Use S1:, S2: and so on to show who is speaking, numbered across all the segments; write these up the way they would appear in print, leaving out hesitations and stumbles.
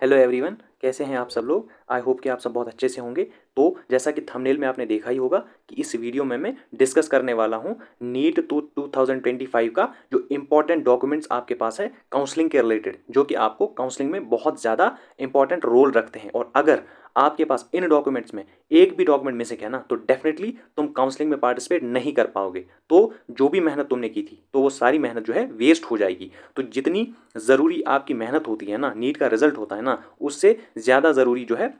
S1: Hello everyone, कैसे हैं आप सब लोग। आई होप कि आप सब बहुत अच्छे से होंगे। तो जैसा कि थंबनेल में आपने देखा ही होगा कि इस वीडियो में मैं डिस्कस करने वाला हूं नीट टू 2025 का जो इंपॉर्टेंट डॉक्यूमेंट्स आपके पास है काउंसलिंग के रिलेटेड, जो कि आपको काउंसलिंग में बहुत ज़्यादा इंपॉर्टेंट रोल रखते हैं। और अगर आपके पास इन डॉक्यूमेंट्स में एक भी डॉक्यूमेंट मिसिंग है ना, तो डेफिनेटली तुम काउंसलिंग में पार्टिसिपेट नहीं कर पाओगे। तो जो भी मेहनत तुमने की थी तो वो सारी मेहनत जो है वेस्ट हो जाएगी। तो जितनी ज़रूरी आपकी मेहनत होती है ना, नीट का रिजल्ट होता है ना, उससे ज़्यादा ज़रूरी जो है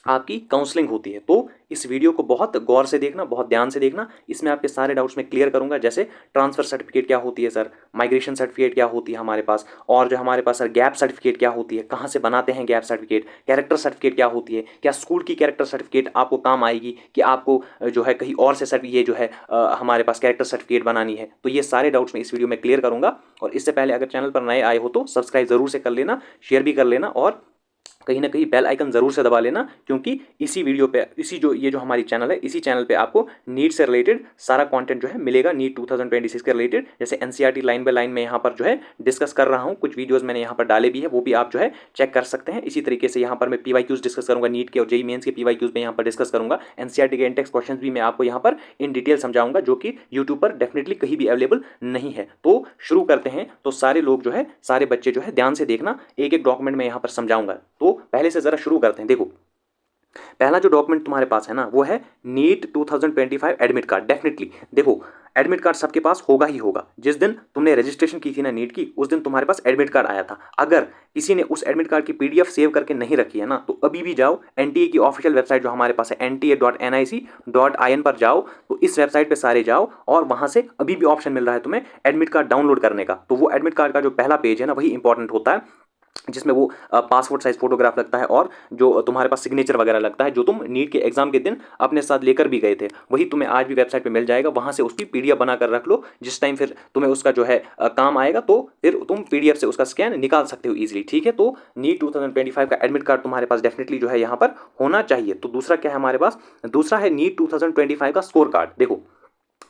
S1: आपकी काउंसलिंग होती है। तो इस वीडियो को बहुत गौर से देखना, बहुत ध्यान से देखना। इसमें आपके सारे डाउट्स मैं क्लियर करूंगा, जैसे ट्रांसफर सर्टिफिकेट क्या होती है सर, माइग्रेशन सर्टिफिकेट क्या होती है हमारे पास, और जो हमारे पास सर गैप सर्टिफिकेट क्या होती है, कहाँ से बनाते हैं गैप सर्टिफिकेट, कैरेक्टर सर्टिफिकेट क्या होती है, क्या स्कूल की कैरेक्टर सर्टिफिकेट आपको काम आएगी कि आपको जो है कहीं और से सर ये जो है हमारे पास कैरेक्टर सर्टिफिकेट बनानी है। तो ये सारे डाउट्स मैं इस वीडियो में क्लियर करूंगा। और इससे पहले अगर चैनल पर नए आए हो तो सब्सक्राइब जरूर से कर लेना, शेयर भी कर लेना, और कहीं ना कहीं बेल आइकन जरूर से दबा लेना, क्योंकि इसी वीडियो पे, इसी जो ये जो हमारी चैनल है, इसी चैनल पे आपको नीट से रिलेटेड सारा कंटेंट जो है मिलेगा, नीट 2026 के रिलेटेड। जैसे एनसीईआरटी लाइन बाय लाइन में यहाँ पर जो है डिस्कस कर रहा हूँ, कुछ वीडियोस मैंने यहाँ पर डाले भी है, वो भी आप जो है चेक कर सकते हैं। इसी तरीके से यहाँ पर मैं पीवाईक्यूज डिस्कस करूंगा, नीट के और जेईई मेंस के पीवाईक्यूज में यहाँ पर डिस्कस करूंगा। एनसीईआरटी के इंटेक्स क्वेश्चन भी मैं आपको यहाँ पर इन डिटेल समझाऊंगा, जो कि यूट्यूब पर डेफिनेटली कहीं भी अवेलेबल नहीं है। तो शुरू करते हैं। तो सारे लोग जो है, सारे बच्चे जो है ध्यान से देखना, एक एक डॉक्यूमेंट मैं यहाँ पर समझाऊंगा। तो पहले से जरा शुरू करते हैं। देखो, पहला जो डॉक्यूमेंट तुम्हारे पास है ना, वो है नीट 2025 एडमिट कार्ड। डेफिनेटली देखो, एडमिट कार्ड सबके पास होगा ही होगा। जिस दिन तुमने रजिस्ट्रेशन की थी ना नीट की, उस दिन तुम्हारे पास एडमिट कार्ड आया था। अगर किसी ने उस एडमिट कार्ड की पीडीएफ सेव करके नहीं रखी है ना, तो अभी भी जाओ एनटीए की ऑफिशियल वेबसाइट जो हमारे पास है nta.nic.in पर जाओ। तो इस वेबसाइट पे सारे जाओ, और वहां से अभी भी ऑप्शन मिल रहा है तुम्हें एडमिट कार्ड डाउनलोड करने का। तो वो एडमिट कार्ड का जो पहला पेज है ना, वही इंपॉर्टेंट होता है, जिसमें वो पासपोर्ट साइज फोटोग्राफ लगता है, और जो तुम्हारे पास सिग्नेचर वगैरह लगता है, जो तुम नीट के एग्जाम के दिन अपने साथ लेकर भी गए थे, वही तुम्हें आज भी वेबसाइट पे मिल जाएगा। वहां से उसकी पीडीएफ बनाकर रख लो, जिस टाइम फिर तुम्हें उसका जो है काम आएगा, तो फिर तुम पीडीएफ से उसका स्कैन निकाल सकते हो इजीली। ठीक है, तो नीट 2025 का एडमिट कार्ड तुम्हारे पास डेफिनेटली जो है यहाँ पर होना चाहिए। तो दूसरा क्या है हमारे पास, दूसरा है नीट 2025 का स्कोर कार्ड। देखो,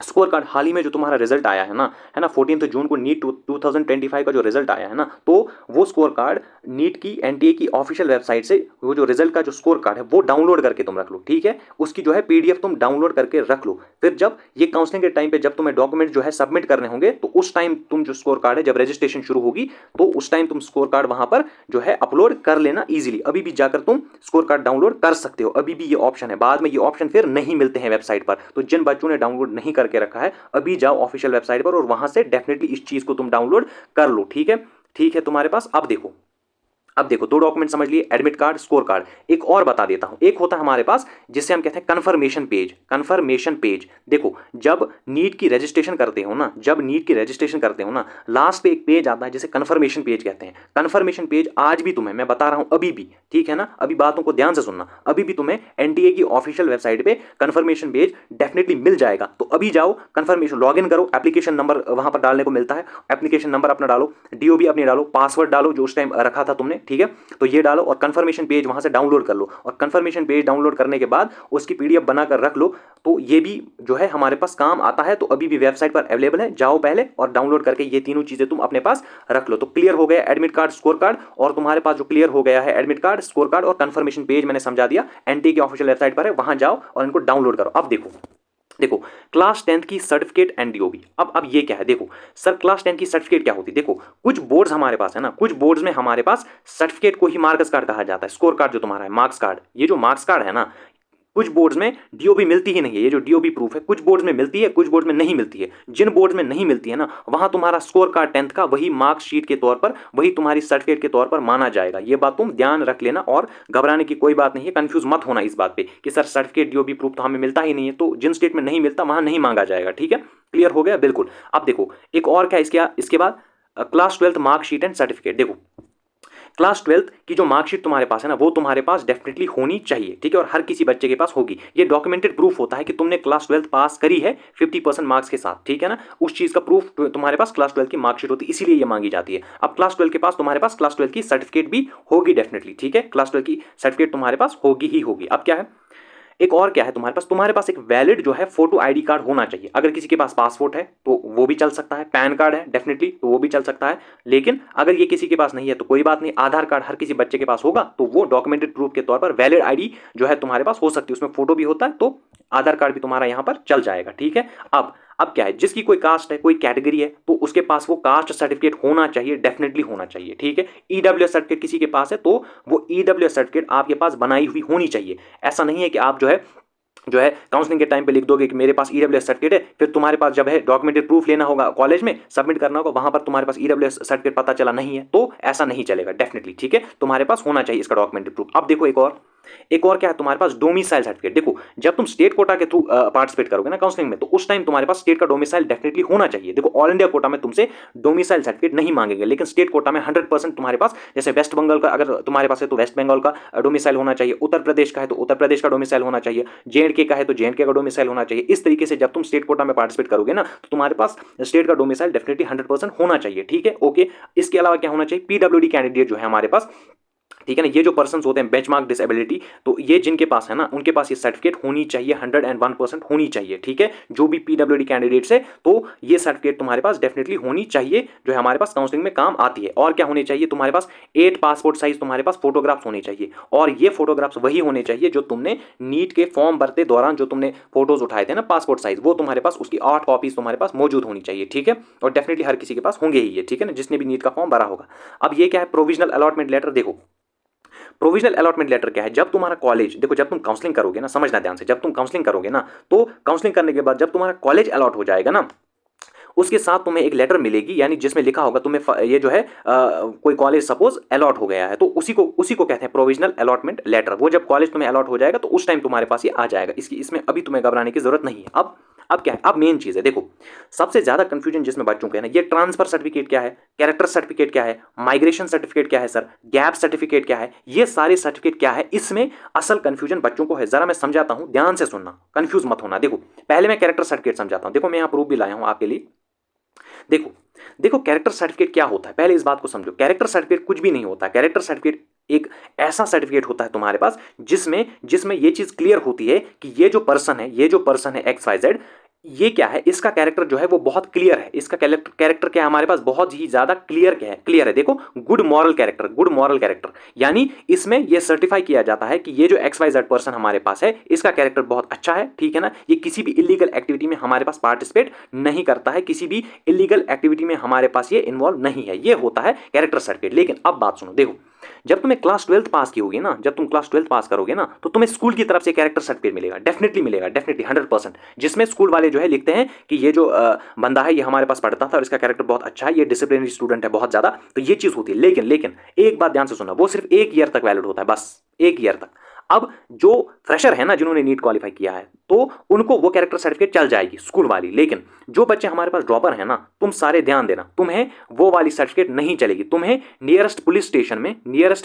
S1: स्कोर कार्ड हाल ही में जो तुम्हारा रिजल्ट आया है ना 14 जून को नीट 2025 का जो रिजल्ट आया है ना, तो वो स्कोर कार्ड नीट की एनटीए की ऑफिशियल वेबसाइट से वो जो रिजल्ट का जो स्कोर कार्ड है वो डाउनलोड करके तुम रख लो। ठीक है, उसकी जो है पीडीएफ तुम डाउनलोड करके रख लो। फिर जब ये काउंसलिंग के टाइम पे जब तुम्हें डॉक्यूमेंट जो है सबमिट करने होंगे, तो उस टाइम तुम जो स्कोर कार्ड है, जब रजिस्ट्रेशन शुरू होगी, तो उस टाइम तुम स्कोर कार्ड वहां पर जो है अपलोड कर लेना इजीली। अभी भी जाकर तुम स्कोर कार्ड डाउनलोड कर सकते हो, अभी भी ये ऑप्शन है। बाद में ये ऑप्शन फिर नहीं मिलते हैं वेबसाइट पर। तो जिन बच्चों ने डाउनलोड नहीं करके रखा है, अभी जाओ ऑफिशियल वेबसाइट पर और वहां से डेफिनेटली इस चीज को तुम डाउनलोड कर लो। ठीक है, ठीक है तुम्हारे पास। अब देखो दो डॉक्यूमेंट समझ लिए, एडमिट कार्ड, स्कोर कार्ड। एक और बता देता हूं, एक होता है हमारे पास जिसे हम कहते हैं कंफर्मेशन पेज। कंफर्मेशन पेज देखो, जब नीट की रजिस्ट्रेशन करते हो ना, जब नीट की रजिस्ट्रेशन करते हो ना, लास्ट पे एक पेज आता है जिसे कंफर्मेशन पेज कहते हैं। कंफर्मेशन पेज आज भी तुम्हें मैं बता रहा हूं, अभी भी, ठीक है ना, अभी बातों को ध्यान से सुनना, अभी भी तुम्हें एनटीए की ऑफिशियल वेबसाइट पे कंफर्मेशन पेज डेफिनेटली मिल जाएगा। तो अभी जाओ कंफर्मेशन, लॉग इन करो, एप्लीकेशन नंबर वहां पर डालने को मिलता है, एप्लीकेशन नंबर अपना डालो, डीओबी अपनी डालो, पासवर्ड डालो जो उस टाइम रखा था तुमने। ठीक है, तो ये डालो और कंफर्मेशन पेज वहां से डाउनलोड कर लो। और कंफर्मेशन पेज डाउनलोड करने के बाद उसकी पीडीएफ बनाकर रख लो। तो ये भी जो है हमारे पास काम आता है। तो अभी भी वेबसाइट पर अवेलेबल है, जाओ पहले और डाउनलोड करके ये तीनों चीजें तुम अपने पास रख लो। तो क्लियर हो गया एडमिट कार्ड, स्कोर कार्ड, और तुम्हारे पास जो क्लियर हो गया है एडमिट कार्ड, स्कोर कार्ड और कंफर्मेशन पेज मैंने समझा दिया, एनटी की ऑफिशियल वेबसाइट पर है, वहां जाओ और इनको डाउनलोड करो। अब देखो, देखो क्लास 10th की सर्टिफिकेट एंड डीओबी। अब ये क्या है, देखो सर क्लास 10 की सर्टिफिकेट क्या होती है। देखो, कुछ बोर्ड्स हमारे पास है ना, कुछ बोर्ड्स में हमारे पास सर्टिफिकेट को ही मार्क्स कार्ड कहा जाता है। स्कोर कार्ड जो तुम्हारा है, मार्क्स कार्ड, ये जो मार्क्स कार्ड है ना, कुछ बोर्ड्स में डीओबी मिलती ही नहीं है। ये जो डीओबी प्रूफ है, कुछ बोर्ड्स में मिलती है, कुछ बोर्ड्स में नहीं मिलती है। जिन बोर्ड्स में नहीं मिलती है ना, वहां तुम्हारा स्कोर कार्ड 10th का वही मार्कशीट के तौर पर, वही तुम्हारी सर्टिफिकेट के तौर पर माना जाएगा। ये बात तुम ध्यान रख लेना, और घबराने की कोई बात नहीं है, कंफ्यूज मत होना इस बात पे कि सर सर्टिफिकेट डीओबी प्रूफ तो हमें मिलता ही नहीं है, तो जिन स्टेट में नहीं मिलता वहां नहीं मांगा जाएगा। ठीक है, क्लियर हो गया, बिल्कुल। अब देखो एक और क्या इसके बाद class 12th marksheet and certificate. देखो, क्लास 12th की जो मार्कशीट तुम्हारे पास है ना, वो तुम्हारे पास डेफिनेटली होनी चाहिए। ठीक है, और हर किसी बच्चे के पास होगी। ये डॉक्यूमेंटेड प्रूफ होता है कि तुमने क्लास 12th पास करी है 50% मार्क्स के साथ। ठीक है ना, उस चीज का प्रूफ तुम्हारे पास क्लास 12th की मार्कशीट होती है, इसीलिए ये मांगी जाती है। अब क्लास 12 के पास तुम्हारे पास क्लास 12 की सर्टिफिकेट भी होगी डेफिनेटली। ठीक है, क्लास 12 की सर्टिफिकेट तुम्हारे पास होगी ही होगी। अब क्या है, एक और क्या है तुम्हारे पास एक वैलिड जो है फोटो आईडी कार्ड होना चाहिए। अगर किसी के पास पासपोर्ट है तो वो भी चल सकता है, पैन कार्ड है डेफिनेटली तो वो भी चल सकता है, लेकिन अगर ये किसी के पास नहीं है तो कोई बात नहीं, आधार कार्ड हर किसी बच्चे के पास होगा तो वो डॉक्यूमेंटेड प्रूफ के तौर पर वैलिड आईडी जो है तुम्हारे पास हो सकती है, उसमें फोटो भी होता है तो आधार कार्ड भी तुम्हारा यहां पर चल जाएगा, ठीक है। अब क्या है, जिसकी कोई कास्ट है, कोई कैटेगरी है, तो उसके पास वो कास्ट सर्टिफिकेट होना चाहिए, डेफिनेटली होना चाहिए, ठीक है। ईडब्ल्यूएस सर्टिफिकेट किसी के पास है तो वो ईडब्ल्यूएस सर्टिफिकेट आपके पास बनाई हुई होनी चाहिए। ऐसा नहीं है कि आप जो है काउंसलिंग के टाइम पे लिख दोगे कि मेरे पास ईडब्ल्यूएस सर्टिफिकेट है, फिर तुम्हारे पास जब है डॉक्यूमेंटेड प्रूफ लेना होगा कॉलेज में सबमिट करना होगा, वहां पर तुम्हारे पास ईडब्ल्यूएस सर्टिफिकेट पता चला नहीं है, तो ऐसा नहीं चलेगा डेफिनेटली, ठीक है। तुम्हारे पास होना चाहिए इसका डॉक्यूमेंटेड प्रूफ। अब देखो एक और क्या है तुम्हारे पास, डोमिसाइल सर्टिफिकेट। देखो जब तुम स्टेट कोटा के थ्रू पार्टिसिपेट करोगे ना काउंसलिंग में, तो उस टाइम तुम्हारे पास स्टेट का डोमिसाइल डेफिनेटली होना चाहिए। देखो ऑल इंडिया कोटा में तुमसे डोमिसाइल सर्टिफिकेट नहीं मांगेंगे, लेकिन स्टेट कोटा में 100% तुम्हारे पास, जैसे वेस्ट बंगाल का अगर तुम्हारे पास है तो वेस्ट बंगाल का डोमिसाइल होना चाहिए, उत्तर प्रदेश का है तो उत्तर प्रदेश का डोमिसाइल होना चाहिए, जेएंडके का है तो जेएंडके का डोमिसाइल होना चाहिए। इस तरीके से जब तुम स्टेट कोटा में पार्टिसिपेट करोगे ना तो तुम्हारे पास स्टेट का डोमिसाइल डेफिनेटली 100% होना चाहिए, ठीक है, ओके। इसके अलावा क्या होना चाहिए, पीडब्ल्यूडी कैंडिडेट जो है हमारे पास, ठीक है ना, ये जो पर्सन्स होते हैं बेंचमार्क डिसेबिलिटी, तो ये जिनके पास है ना उनके पास ये सर्टिफिकेट होनी चाहिए, 101% होनी चाहिए, ठीक है। जो भी पीडब्ल्यूडी कैंडिडेट्स है तो ये सर्टिफिकेट तुम्हारे पास डेफिनेटली होनी चाहिए, जो है हमारे पास काउंसलिंग में काम आती है। और क्या होनी चाहिए तुम्हारे पास, 8 पासपोर्ट साइज तुम्हारे पास फोटोग्राफ्स होने चाहिए, और ये फोटोग्राफ्स वही होने चाहिए जो तुमने नीट के फॉर्म भरते दौरान जो तुमने फोटोज उठाए थे ना पासपोर्ट साइज, वो तुम्हारे पास उसकी 8 कॉपीज तुम्हारे पास मौजूद होनी चाहिए, ठीक है। और डेफिनेटली हर किसी के पास होंगे ही ये, ठीक है ना, जिसने भी नीट का फॉर्म भरा होगा। अब ये क्या है, प्रोविजनल अलॉटमेंट लेटर। देखो प्रोविजनल अलॉटमेंट लेटर क्या है, जब तुम्हारा कॉलेज, देखो जब तुम काउंसलिंग करोगे ना, समझना ध्यान से, जब तुम काउंसलिंग करोगे ना तो काउंसलिंग करने के बाद जब तुम्हारा कॉलेज अलॉट हो जाएगा ना, उसके साथ तुम्हें एक लेटर मिलेगी, यानी जिसमें लिखा होगा तुम्हें ये जो है कोई कॉलेज सपोज अलॉट हो गया है, तो उसी को कहते हैं प्रोविजनल अलॉटमेंट लेटर। वो जब कॉलेज तुम्हें अलॉट हो जाएगा तो उस टाइम तुम्हारे पास ये आ जाएगा, इसमें अभी तुम्हें घबराने की जरूरत नहीं है। अब क्या है, अब मेन चीज है, देखो सबसे ज्यादा कंफ्यूजन जिसमें बच्चों को है ना, ये ट्रांसफर सर्टिफिकेट क्या है, कैरेक्टर सर्टिफिकेट क्या है, माइग्रेशन सर्टिफिकेट क्या है सर, गैप सर्टिफिकेट क्या है, ये सारे सर्टिफिकेट क्या है, इसमें असल कंफ्यूजन बच्चों को है। जरा मैं समझाता हूं, ध्यान से सुनना, कंफ्यूज मत होना। देखो पहले मैं कैरेक्टर सर्टिफिकेट समझाता हूं, देखो मैं यहां प्रूफ भी लाया हूं आपके लिए। देखो कैरेक्टर सर्टिफिकेट क्या होता है, पहले इस बात को समझो। कैरेक्टर सर्टिफिकेट कुछ भी नहीं होता। कैरेक्टर सर्टिफिकेट एक ऐसा सर्टिफिकेट होता है तुम्हारे पास जिसमें जिसमें ये चीज क्लियर होती है कि ये जो पर्सन है XYZ, ये क्या है, इसका कैरेक्टर जो है वो बहुत क्लियर है। इसका कैरेक्टर क्या है हमारे पास, बहुत ही ज्यादा क्लियर है। देखो गुड मॉरल कैरेक्टर, यानी इसमें ये सर्टिफाई किया जाता है कि ये जो XYZ पर्सन हमारे पास है, इसका कैरेक्टर बहुत अच्छा है, ठीक है ना। ये किसी भी इलीगल एक्टिविटी में हमारे पास पार्टिसिपेट नहीं करता है, किसी भी इलीगल एक्टिविटी में हमारे पास ये इन्वॉल्व नहीं है, ये होता है कैरेक्टर सर्टिफिकेट। लेकिन अब बात सुनो, देखो जब तुम्हें क्लास 12 पास की होगी ना, जब तुम क्लास 12 पास करोगे ना, तो तुम्हें स्कूल की तरफ से कैरेक्टर सर्टिफिकेट मिलेगा, डेफिनेटली मिलेगा, डेफिनेटली 100%, जिसमें स्कूल वाले जो है लिखते हैं कि ये जो बंदा है ये हमारे पास पढ़ता था और इसका कैरेक्टर बहुत अच्छा है, ये डिसिप्लिनरी स्टूडेंट है बहुत ज्यादा, तो ये चीज होती है। लेकिन एक बात ध्यान से सुनना, वो सिर्फ 1 ईयर तक वैलिड होता है, बस 1 ईयर तक। अब जो फ्रेशर है ना, जिन्होंने नीट क्वालिफाई किया है, तो उनको वो कैरेक्टर सर्टिफिकेट चल जाएगी स्कूल वाली। लेकिन जो बच्चे हमारे पास ड्रॉपर है ना, तुम सारे ध्यान देना, तुम्हें वो वाली सर्टिफिकेट नहीं चलेगी। तुम्हें नियरेस्ट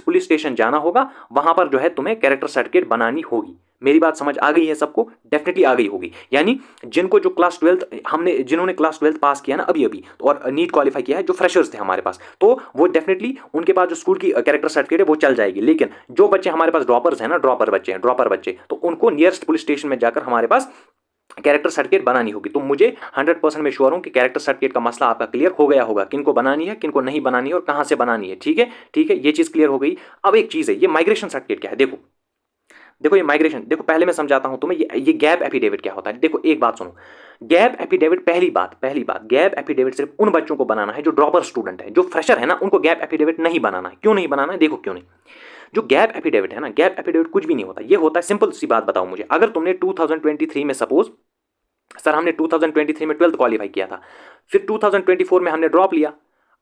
S1: पुलिस स्टेशन जाना होगा, वहां पर जो है तुम्हें कैरेक्टर सर्टिफिकेट बनानी होगी। मेरी बात समझ आ गई है सबको, डेफिनेटली आ गई होगी। यानी जिनको जो क्लास 12 जिन्होंने क्लास 12 पास किया ना अभी और नीट क्वालिफाई किया है, जो फ्रेशर्स थे हमारे पास, तो वो डेफिनेटली उनके पास जो स्कूल की कैरेक्टर सर्टिफिकेट है वो चल जाएगी। लेकिन जो बच्चे हमारे पास ड्रॉपर्स हैं ना, ड्रॉपर बच्चे, तो उनको नियरेस्ट पुलिस स्टेशन में जाकर हमारे पास कैरेक्टर सर्टिफिकेट बनानी होगी। तो मुझे 100% में श्योर हूं कि कैरेक्टर सर्टिफिकेट का मसला आपका क्लियर हो गया होगा, किनको बनानी है, किनको नहीं बनानी है और कहां से बनानी है, ठीक है, ये चीज क्लियर हो गई। अब एक चीज है, ये माइग्रेशन सर्टिफिकेट क्या है। देखो ये माइग्रेशन, देखो पहले मैं समझाता हूं तुम्हें ये गैप एफिडेविट क्या होता है। देखो एक बात सुनो, गैप एफिडेविट, पहली बात गैप एफिडेविट सिर्फ उन बच्चों को बनाना है जो ड्रॉपर स्टूडेंट है, जो फ्रेशर है ना, उनको गैप एफिडेविट नहीं बनाना है। क्यों नहीं बनाना है, देखो क्यों नहीं। जो गैप एफिडेविट है ना, गैप एफिडेविट कुछ भी नहीं होता, ये होता है, सिंपल सी बात बताओ मुझे, अगर तुमने 2023 में सपोज, सर हमने 2023 में 12th क्वालिफाई किया था, फिर 2024 में हमने ड्रॉप लिया,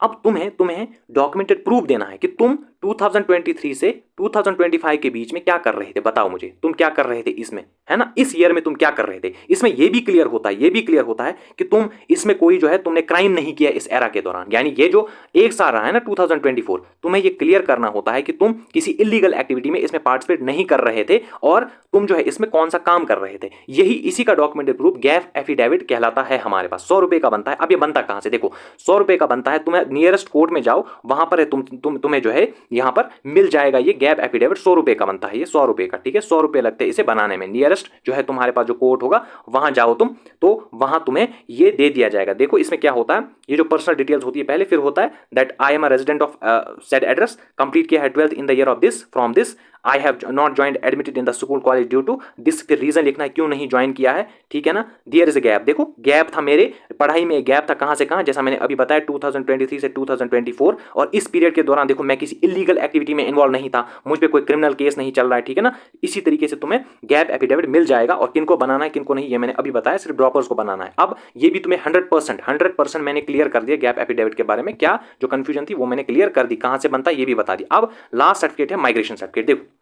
S1: अब तुम्हें डॉक्यूमेंटेड प्रूफ देना है कि तुम 2023 से 2025 के बीच में क्या कर रहे थे, बताओ मुझे, तुम क्या कर रहे थे इसमें, है ना, इस ईयर में तुम क्या कर रहे थे। इसमें ये भी क्लियर होता है कि तुम इसमें कोई जो है तुमने क्राइम नहीं किया इस एरा के दौरान। यानी ये जो एक साल रहा है ना 2024, तुम्हें ये क्लियर करना होता है कि तुम किसी इलीगल एक्टिविटी में इसमें पार्टिसिपेट नहीं कर रहे थे और तुम जो है इसमें कौन सा काम कर रहे थे। इसी का डॉक्यूमेंटेड प्रूफ गैप एफिडेविट कहलाता है हमारे पास। 100 रुपए का बनता है। अब ये बनता कहां से, देखो 100 रुपए का बनता है, तुम्हें नियरेस्ट कोर्ट में जाओ, वहां पर तुम्हें जो है यहां पर मिल जाएगा ये गैप एफिडेविट 100 रुपये का बनता है, ये 100 रुपये का, ठीक है, 100 रुपये लगते हैं इसे बनाने में। नियरेस्ट जो है तुम्हारे पास जो कोर्ट होगा वहां जाओ तुम, तो वहां तुम्हें ये दे दिया जाएगा। देखो इसमें क्या होता है, ये जो पर्सनल डिटेल्स होती है पहले, फिर होता है that I am a resident of said address, complete किया है 12th in the year of this, from this I have not joined admitted in the school college due to this, फिर reason लिखना है क्यों नहीं ज्वाइन किया है, ठीक है ना। देयर इज अ गैप, देखो गैप था मेरे पढ़ाई में, गैप था कहां से कहां, जैसा मैंने अभी बताया 2023 से 2024, और इस पीरियड के दौरान देखो मैं किसी इलीगल एक्टिविटी में इन्वॉल्व नहीं था, मुझ पे कोई क्रिमिनल केस नहीं चल रहा है, ठीक है ना। इसी तरीके से तुम्हें गैप एफिडेविट मिल जाएगा, और किनको बनाना है किनको नहीं ये मैंने अभी बताया, सिर्फ ड्रॉपर्स को बनाना है। अब ये भी तुम्हें 100% मैंने क्लियर कर दिया गैप एफिडेविट के बारे में, क्या जो कंफ्यूजन थी वो मैंने क्लियर कर दी, कहां से बनता है ये भी बता दी। अब लास्ट सर्टिफिकेट है माइग्रेशन सर्टिफिकेट। देखो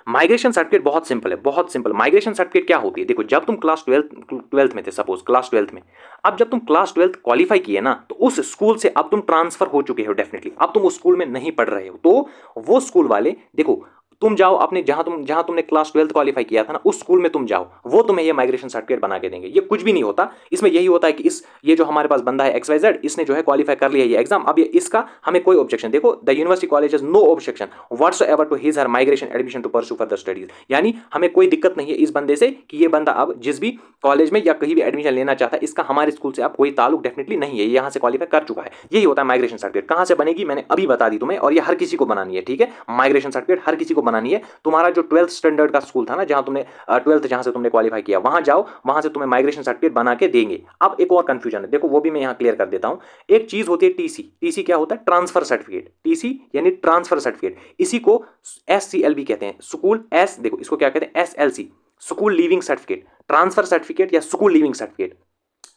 S1: माइग्रेशन सर्टिफिकेट बहुत सिंपल है, बहुत सिंपल। माइग्रेशन सर्टिफिकेट क्या होती है, देखो जब तुम क्लास 12th में थे, सपोज क्लास 12th में, अब जब तुम क्लास 12th क्वालिफाई किए ना, तो उस स्कूल से अब तुम ट्रांसफर हो चुके हो डेफिनेटली, अब तुम उस स्कूल में नहीं पढ़ रहे हो, तो वो स्कूल वाले देखो तुम जाओ अपने जहां तुमने क्लास 12th क्वालिफाई किया था ना, उस स्कूल में तुम जाओ, वो तुम्हें ये माइग्रेशन सर्टिफिकेट बना के देंगे। ये कुछ भी नहीं होता, इसमें यही होता है कि ये जो हमारे पास बंदा है XYZ, इसने जो है क्वालिफाई कर लिया ये एग्जाम, अब ये इसका हमें कोई ऑब्जेक्शन, देखो the university college has no objection whatsoever to his her migration admission to pursue further studies, यानी हमें कोई दिक्कत नहीं है इस बंदे से कि ये बंदा अब जिस भी कॉलेज में या कहीं भी एडमिशन लेना चाहता है, इसका हमारे स्कूल से अब कोई ताल्लुक डेफिनेटली नहीं है, यहाँ से क्वालिफाई कर चुका है। यही होता है माइग्रेशन सर्टिफिकेट। कहां से बनेगी मैंने अभी बता दी तुम्हें, और ये हर किसी को बनानी है, ठीक है। माइग्रेशन सर्टिफिकेट हर किसी को बनानी है। तुम्हारा जो 12th स्टैंडर्ड का स्कूल था ना, जहां तुमने 12th जहां से तुमने क्वालिफाई किया, वहां जाओ, वहां से तुम्हें माइग्रेशन सर्टिफिकेट बना के देंगे। अब एक और कंफ्यूजन है, देखो वो भी मैं यहां क्लियर कर देता हूं। एक चीज होती है टीसी, टीसी क्या होता है, ट्रांसफर सर्टिफिकेट, टीसी यानी ट्रांसफर सर्टिफिकेट, इसी को SCL भी कहते हैं, स्कूल एस, देखो इसको क्या कहते हैं, SLC, school leaving certificate, transfer certificate या स्कूल लीविंग सर्टिफिकेट,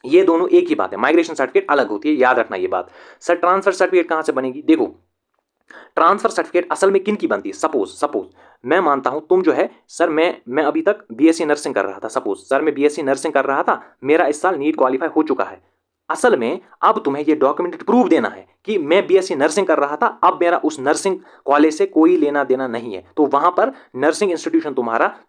S1: ये दोनों एक ही बात है। माइग्रेशन सर्टिफिकेट अलग होती है, याद रखना ये बात। सर ट्रांसफर सर्टिफिकेट कहां से बनेगी, देखो ट्रांसफर सर्टिफिकेट असल में किन की बनती है, सपोज मैं मानता हूं तुम जो है सर, मैं अभी तक BSc नर्सिंग कर रहा था, सपोज सर मैं BSc नर्सिंग कर रहा था, मेरा इस साल नीट क्वालिफाई हो चुका है। असल में अब तुम्हें ये डॉक्यूमेंटेड प्रूफ देना है कि मैं BSc नर्सिंग कर रहा था, अब मेरा उस नर्सिंग कॉलेज से कोई लेना देना नहीं है, तो वहां पर नर्सिंग इंस्टीट्यूशन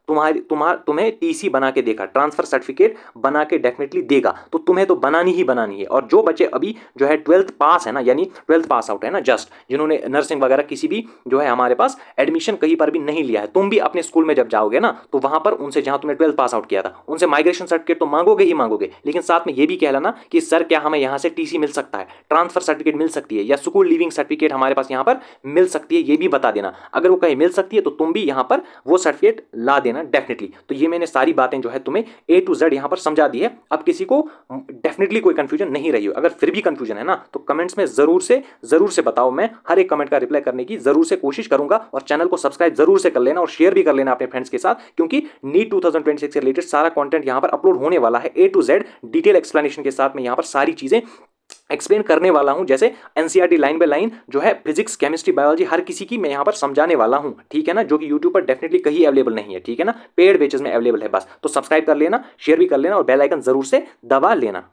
S1: तुम्हें TC बना के देगा, ट्रांसफर सर्टिफिकेट बना के डेफिनेटली देगा, तो तुम्हें तो बनानी ही बनानी है। और जो बच्चे अभी जो है 12th पास है ना, यानी 12th पास आउट है ना, जस्ट जिन्होंने नर्सिंग वगैरह किसी भी जो है हमारे पास एडमिशन कहीं पर भी नहीं लिया है, तुम भी अपने स्कूल में जब जाओगे ना, तो वहां पर उनसे, जहां तुमने 12th पास आउट किया था, उनसे माइग्रेशन सर्टिफिकेट तो मांगोगे ही मांगोगे, लेकिन साथ में ये भी कह लेना कि सर क्या हमें यहाँ से TC मिल सकता है, ट्रांसफर सर्टिफिकेट मिल सकती है, या स्कूल लीविंग सर्टिफिकेट हमारे पास यहाँ पर मिल सकती है, ये भी बता देना। अगर वो कहीं मिल सकती है तो तुम भी यहाँ पर वो सर्टिफिकेट ला देना डेफिनेटली। तो ये मैंने सारी बातें जो है तुम्हें A to Z यहाँ पर समझा दी है। अब किसी को डेफिनेटली कोई कंफ्यूजन नहीं रही हो, अगर फिर भी कंफ्यूजन है ना तो कमेंट्स में जरूर से बताओ, मैं हर एक कमेंट का रिप्लाई करने की जरूर से कोशिश करूंगा। और चैनल को सब्सक्राइब जरूर से कर लेना और शेयर भी कर लेना अपने फ्रेंड्स के साथ, क्योंकि नीट 2026 से रिलेटेड सारा कंटेंट यहाँ पर अपलोड होने वाला है, A to Z detail explanation के साथ मैं यहाँ पर सारी चीजें एक्सप्लेन करने वाला हूं। जैसे NCERT लाइन बाय लाइन जो है फिजिक्स केमिस्ट्री बायोलॉजी हर किसी की मैं यहां पर समझाने वाला हूं, ठीक है ना, जो कि यूट्यूब पर डेफिनेटली कहीं अवेलेबल नहीं है, ठीक है ना, पेड बेचेस में अवेलेबल है। बस तो सब्सक्राइब कर लेना, शेयर भी कर लेना और बेल आइकन जरूर से दबा लेना।